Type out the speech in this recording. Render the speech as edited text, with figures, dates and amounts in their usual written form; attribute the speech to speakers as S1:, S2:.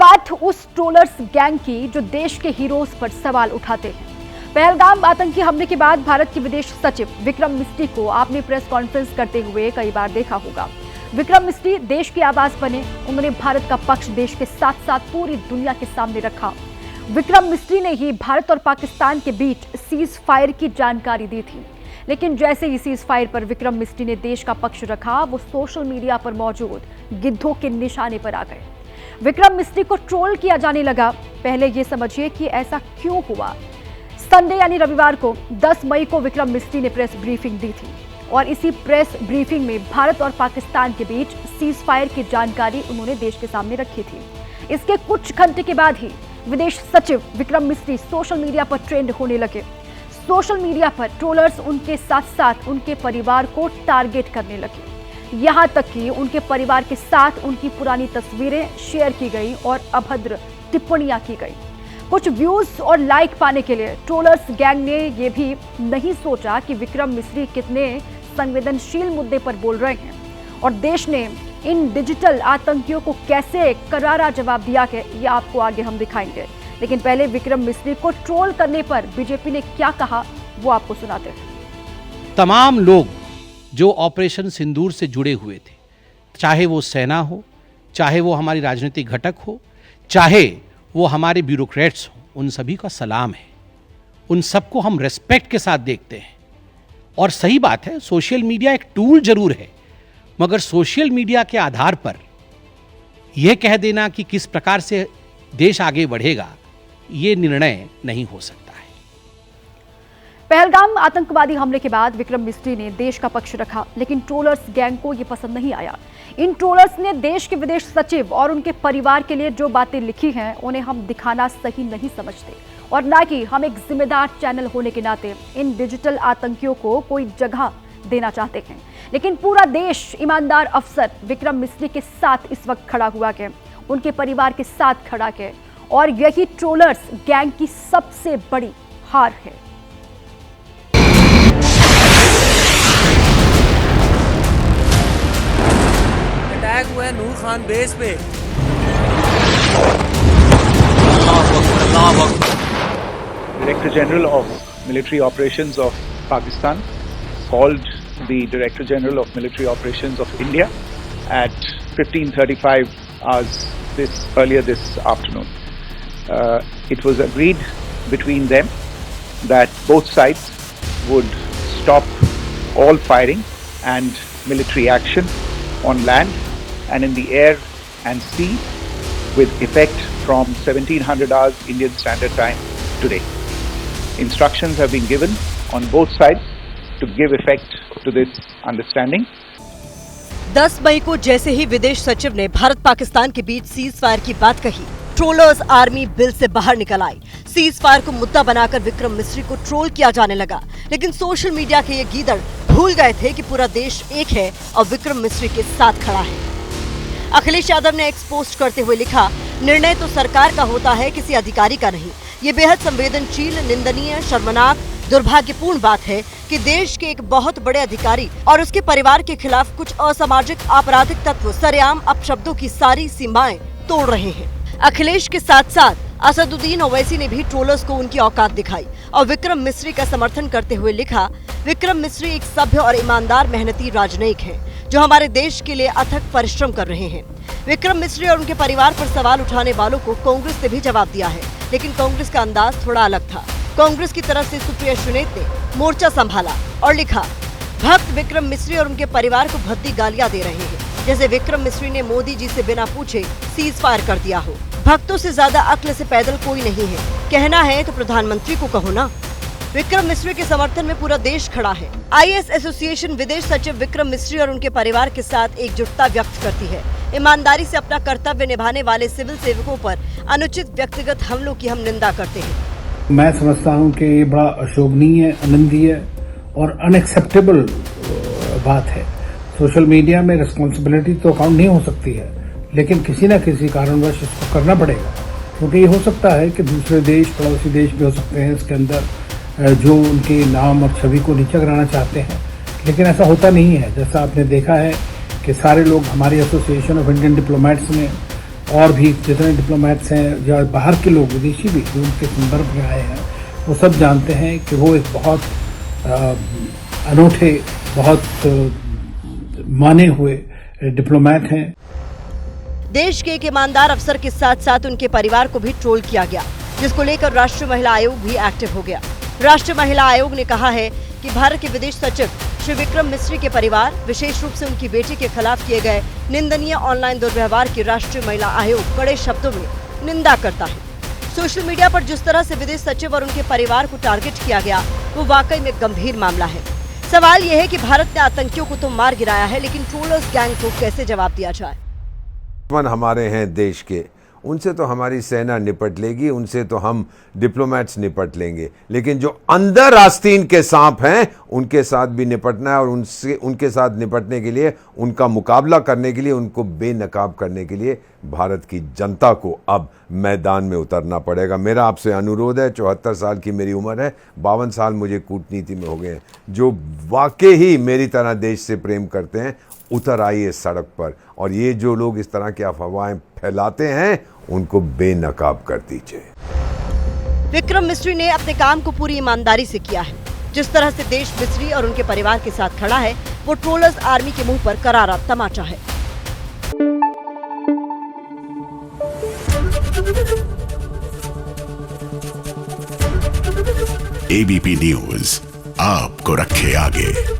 S1: बात उस trollers gang की जो देश के हीरोज पर सवाल उठाते हैं। पहलगाम आतंकी हमले के बाद भारत के विदेश सचिव विक्रम मिस्री को आपने प्रेस कॉन्फ्रेंस करते हुए कई बार देखा होगा। विक्रम मिस्री देश की आवाज बने, उन्होंने भारत का पक्ष देश के साथ साथ पूरी दुनिया के सामने रखा। विक्रम मिस्री ने ही भारत और पाकिस्तान के बीच सीज फायर की जानकारी दी थी, लेकिन जैसे ही सीज फायर पर विक्रम मिस्री ने देश का पक्ष रखा, वो सोशल मीडिया पर मौजूद गिद्धों के निशाने पर आ गए। विक्रम मिस्री को ट्रोल किया जाने लगा। पहले ये समझिए कि ऐसा क्यों हुआ। संडे यानी रविवार को 10 मई को विक्रम मिस्री ने प्रेस ब्रीफिंग दी थी और इसी प्रेस ब्रीफिंग में भारत और पाकिस्तान के बीच सीज फायर की जानकारी उन्होंने देश के सामने रखी थी। इसके कुछ घंटे के बाद ही विदेश सचिव विक्रम मिस्री सोशल मीडिया पर ट्रेंड होने लगे। सोशल मीडिया पर ट्रोलर्स उनके साथ साथ उनके परिवार को टारगेट करने लगे। यहां तक कि उनके परिवार के साथ उनकी पुरानी तस्वीरें शेयर की गई और अभद्र टिप्पणियां की गई। कुछ व्यूज और लाइक पाने के लिए ट्रोलर्स गैंग ने यह भी नहीं सोचा कि विक्रम मिस्री कितने संवेदनशील मुद्दे पर बोल रहे हैं और देश ने इन डिजिटल आतंकियों को कैसे करारा जवाब दिया है, ये आपको आगे हम दिखाएंगे। लेकिन पहले विक्रम मिस्री को ट्रोल करने पर बीजेपी ने क्या कहा, वो आपको सुनाते हैं।
S2: तमाम लोग जो ऑपरेशन सिंदूर से जुड़े हुए थे, चाहे वो सेना हो, चाहे वो हमारी राजनीतिक घटक हो, चाहे वो हमारे ब्यूरोक्रेट्स हों, उन सभी का सलाम है। उन सबको हम रेस्पेक्ट के साथ देखते हैं। और सही बात है, सोशल मीडिया एक टूल जरूर है, मगर सोशल मीडिया के आधार पर यह कह देना कि किस प्रकार से देश आगे बढ़ेगा, ये निर्णय नहीं हो सकता है।
S1: पहलगाम आतंकवादी हमले के बाद विक्रम मिस्री ने देश का पक्ष रखा, लेकिन ट्रोलर्स गैंग को यह पसंद नहीं आया। इन ट्रोलर्स ने देश के विदेश सचिव और उनके परिवार के लिए जो बातें लिखी हैं, उन्हें हम दिखाना सही नहीं समझते और ना कि हम एक जिम्मेदार चैनल होने के नाते इन डिजिटल आतंकियों को कोई जगह देना चाहते हैं। लेकिन पूरा देश ईमानदार अफसर विक्रम मिस्री के साथ इस वक्त खड़ा हुआ है, उनके परिवार के साथ खड़ा है और यही ट्रोलर्स गैंग की सबसे बड़ी हार है।
S3: अटैक हुआ है नूर खान बेस पे।
S4: Director General of Military Operations of Pakistan called the Director General of Military Operations of India at 15:35 hours earlier this afternoon. It was agreed between them that both sides would stop all firing and military action on land and in the air and sea with effect from 1700 hours Indian Standard Time today. Instructions have been given on both sides to give effect to this understanding.
S5: 10 मई को जैसे ही विदेश सचिव ने भारत पाकिस्तान के बीच cease fire की बात कही, trollers army bill से बाहर निकल आई। सीज फायर को मुद्दा बनाकर विक्रम मिस्री को ट्रोल किया जाने लगा, लेकिन सोशल मीडिया के ये गीदड़ भूल गए थे कि पूरा देश एक है और विक्रम मिस्री के साथ खड़ा है। अखिलेश यादव ने एक्स पोस्ट करते हुए लिखा, निर्णय तो सरकार का होता है, किसी अधिकारी का नहीं। ये बेहद संवेदनशील, निंदनीय, शर्मनाक, दुर्भाग्यपूर्ण बात है कि देश के एक बहुत बड़े अधिकारी और उसके परिवार के खिलाफ कुछ असामाजिक आपराधिक तत्व सरेआम अपशब्दों की सारी सीमाएं तोड़ रहे हैं। अखिलेश के साथ साथ असदुद्दीन ओवैसी ने भी ट्रोलर्स को उनकी औकात दिखाई और विक्रम मिस्री का समर्थन करते हुए लिखा, विक्रम मिस्री एक सभ्य और ईमानदार मेहनती राजनयिक हैं, जो हमारे देश के लिए अथक परिश्रम कर रहे हैं। विक्रम मिस्री और उनके परिवार पर सवाल उठाने वालों को कांग्रेस ने भी जवाब दिया है, लेकिन कांग्रेस का अंदाज थोड़ा अलग था। कांग्रेस की तरफ से सुप्रिया सुनेत ने मोर्चा संभाला और लिखा, भक्त विक्रम मिस्री और उनके परिवार को भद्दी गालियां दे रहे हैं, जैसे विक्रम मिस्री ने मोदी जी से बिना पूछे सीज फायर कर दिया हो। भक्तों से ज्यादा अक्ल से पैदल कोई नहीं है, कहना है तो प्रधानमंत्री को कहो ना। विक्रम मिस्री के समर्थन में पूरा देश खड़ा है। आईएएस एसोसिएशन विदेश सचिव विक्रम मिस्री और उनके परिवार के साथ एकजुटता व्यक्त करती है। ईमानदारी से अपना कर्तव्य निभाने वाले सिविल सेवकों पर अनुचित व्यक्तिगत हमलों की हम निंदा करते हैं।
S6: मैं समझता हूं कि ये बड़ा अशोभनीय, अनिंदनीय और अनएक्सेप्टेबल बात है। सोशल मीडिया में रिस्पॉन्सिबिलिटी तो काउंट नहीं हो सकती है, लेकिन किसी न किसी कारणवश इसको करना पड़ेगा, क्योंकि ये हो सकता है कि दूसरे देश, पड़ोसी देश भी हो सकते हैं इसके अंदर, जो उनके नाम और छवि को नीचा कराना चाहते हैं, लेकिन ऐसा होता नहीं है। जैसा आपने देखा है कि सारे लोग, हमारी एसोसिएशन ऑफ इंडियन डिप्लोमेट्स ने और भी जितने डिप्लोमेट्स हैं या बाहर के लोग विदेशी भी जो उनके संदर्भ में आए हैं वो सब जानते हैं कि वो एक बहुत अनूठे, बहुत माने हुए डिप्लोमेट हैं।
S5: देश के एक ईमानदार अफसर के साथ साथ उनके परिवार को भी ट्रोल किया गया, जिसको लेकर राष्ट्रीय महिला आयोग भी एक्टिव हो गया। राष्ट्रीय महिला आयोग ने कहा है कि भारत के विदेश सचिव श्री विक्रम मिस्री के परिवार, विशेष रूप से उनकी बेटी के खिलाफ किए गए निंदनीय ऑनलाइन दुर्व्यवहार की राष्ट्रीय महिला आयोग कड़े शब्दों में निंदा करता है। सोशल मीडिया पर जिस तरह से विदेश सचिव और उनके परिवार को टारगेट किया गया वो वाकई में गंभीर मामला है। सवाल यह है कि भारत ने आतंकियों को तो मार गिराया है, लेकिन ट्रोलर्स गैंग को कैसे जवाब दिया जाए।
S7: दुश्मन हमारे हैं देश के, उनसे तो हमारी सेना निपट लेगी, उनसे तो हम डिप्लोमेट्स निपट लेंगे, लेकिन जो अंदर आस्तीन के सांप हैं उनके साथ भी निपटना है और उनके साथ निपटने के लिए, उनका मुकाबला करने के लिए, उनको बेनकाब करने के लिए भारत की जनता को अब मैदान में उतरना पड़ेगा। मेरा आपसे अनुरोध है, 74 साल की मेरी उम्र है, 52 साल मुझे कूटनीति में हो गए हैं, जो वाकई ही मेरी तरह देश से प्रेम करते हैं उतर आइए सड़क पर, और ये जो लोग इस तरह की अफवाहें फैलाते हैं उनको बेनकाब कर दीजिए।
S5: विक्रम मिस्री ने अपने काम को पूरी ईमानदारी से किया है। जिस तरह से देश मिस्री और उनके परिवार के साथ खड़ा है वो ट्रोलर्स आर्मी के मुंह पर करारा तमाचा है।
S8: एबीपी न्यूज आपको रखे आगे।